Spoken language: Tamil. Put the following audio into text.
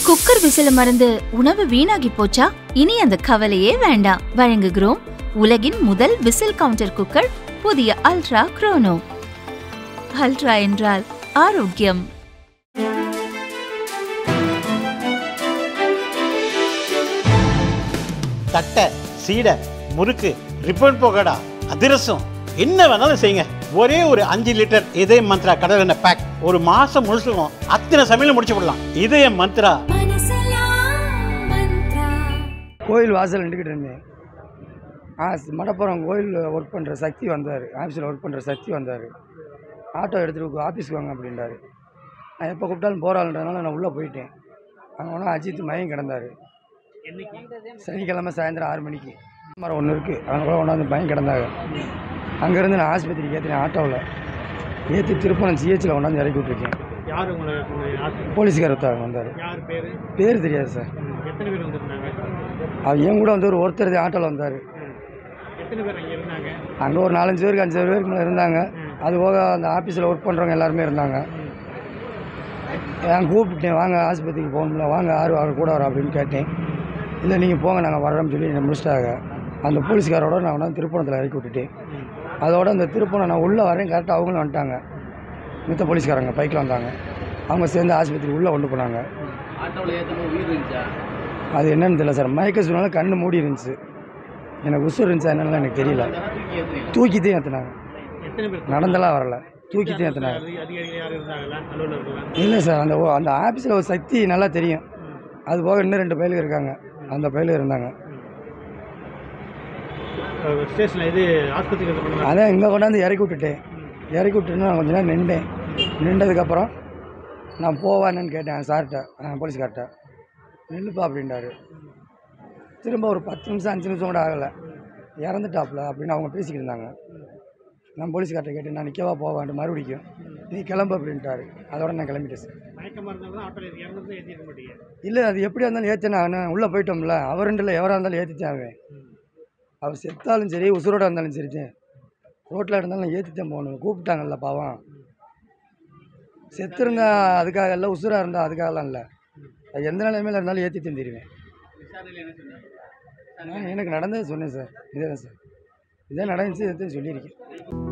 குக்கர் விசில மறந்து உணவு வீணாகி போச்சா? இனி அந்த கவலையே வேண்டாம். வழங்குகிறோம் உலகின் முதல் விசில் கவுண்டர் குக்கர், புதிய அல்ட்ரா குரோனோ. அல்ட்ரா என்றால் ஆரோக்கியம். தட்டை, சீடை, முறுக்கு, ரிப்பன் பக்கோடா, அதிரசம், என்ன வேணாலும் செய்யுங்க. ஒரே ஒரு 5 லிட்டர் இதய மந்த்ரா கடல் எண்ணெய் பேக் ஒரு மாசம் முழுசுக்கும் அத்தனை சமையல் முடிச்சு விடலாம். இதய மந்த்ரா. கோயில் வாசல் நின்றுக்கிட்டு இருந்தேன். மடப்புறம் கோயில் ஒர்க் பண்ணுற சக்தி வந்தார், ஆஃபீஸில் ஒர்க் பண்ணுற சக்தி வந்தார். ஆட்டோ எடுத்துகிட்டு ஆஃபீஸ்க்கு வாங்க அப்படின்றாரு. நான் எப்போ கூப்பிட்டாலும் போகிறாள்ன்றதுனால நான் உள்ளே போயிட்டேன். அங்கே ஒன்றா அஜித் மயம் கிடந்தார். சனிக்கிழமை சாயந்தரம் 6 மணிக்கு மரம் ஒன்று இருக்குது, அங்கே கூட கொண்டாந்து பயம் கிடந்தாங்க. அங்கேருந்து நான் ஆஸ்பத்திரிக்கு ஏற்றினேன். ஆட்டோவில் ஏற்றி திருப்பணம் சிஹெச்சில் கொண்டாந்து இறக்கி விட்டுருக்கேன். போலீஸ்கார் ஒருத்தர் வந்தார். பேர் தெரியாது சார். அவர் என் கூட வந்து ஒருத்தர் ஆட்டோவில் வந்தார். அங்கே ஒரு 4-5 பேருக்கு 5 பேருக்கு மேலே இருந்தாங்க. அது போக அந்த ஆஃபீஸில் ஒர்க் பண்ணுறவங்க எல்லாருமே இருந்தாங்க. நான் கூப்பிட்டேன், வாங்க ஆஸ்பத்திரிக்கு போகணும்ல, வாங்க அவர் கூட வரோம் அப்படின்னு கேட்டேன். இல்லை நீங்கள் போங்க, நாங்கள் வர்றோம்னு சொல்லி என்னை முடிச்சிட்டாங்க. அந்த போலீஸ்காரோட நான் வந்து திருப்பணத்தில் இறக்கி விட்டுட்டேன். அதோட அந்த திருப்பணம் நான் உள்ளே வரேன், கரெக்டாக அவங்களும் வந்துட்டாங்க. மித்த போலீஸ்காரங்க பைக்கில் வந்தாங்க. அவங்க சேர்ந்து ஆஸ்பத்திரி உள்ளே கொண்டு போனாங்க. அது என்னன்னு தெரியல சார். மயக்க சூழ்நிலை கண்ணு மூடி இருந்துச்சு. எனக்கு உசுர் இருந்துச்சா என்னெல்லாம் எனக்கு தெரியல. தூக்கித்தான் ஏற்றினாங்க. நடந்தெல்லாம் வரல, தூக்கித்தான் ஏற்றினாங்க. இல்லை சார், அந்த ஆஃபீஸில் ஒரு சக்தி நல்லா தெரியும். அது போக இன்னும் 2 பயிலுக்கு இருக்காங்க, அந்த பயிலுக்கு இருந்தாங்க. அதான் இங்கே கொண்டாந்து இறக்கி விட்டுட்டேன். இறக்கி விட்டுட்டு நான் கொஞ்ச நேரம் நின்றேன். நின்றதுக்கப்புறம் நான் போவானேன்னு கேட்டேன் சார்கிட்ட, போலீஸ்கார்ட்ட. நில்லுப்பா அப்படின்றாரு. திரும்ப ஒரு 10 நிமிஷம் 5 நிமிஷம் கூட ஆகலை, இறந்துட்டாப்புல அப்படின்னு அவங்க பேசிக்கிட்டு இருந்தாங்க. நான் போலீஸ்கார்ட்ட கேட்டேன், நான் நிற்கவா போவான்ட்டு. மறுபடியும் நீ கிளம்பு அப்படின்ட்டாரு. அதோட நான் கிளம்பிட்டேன் சார். இல்லை, அது எப்படியா இருந்தாலும் ஏற்றினா உள்ளே போயிட்டோம்ல. அவருண்டில் எவராக இருந்தாலும் ஏற்றிச்சாவே. அவர் செத்தாலும் சரி, உசுரோட இருந்தாலும் சரி, ரோட்டில் இருந்தாலும் ஏற்றித்தான் போகணும். கூப்பிட்டாங்கல்ல பாவம். செத்துருந்தா அதுக்காக இல்லை, உசுராக இருந்தால் அதுக்காகலாம் இல்லை. அது எந்த நிலைமையில் இருந்தாலும் ஏற்றித்தான் தெரியுவேன். நான் எனக்கு நடந்தது சொன்னேன் சார். இதே தான் சார், இதே நடந்துச்சு, இதை சொல்லியிருக்கேன்.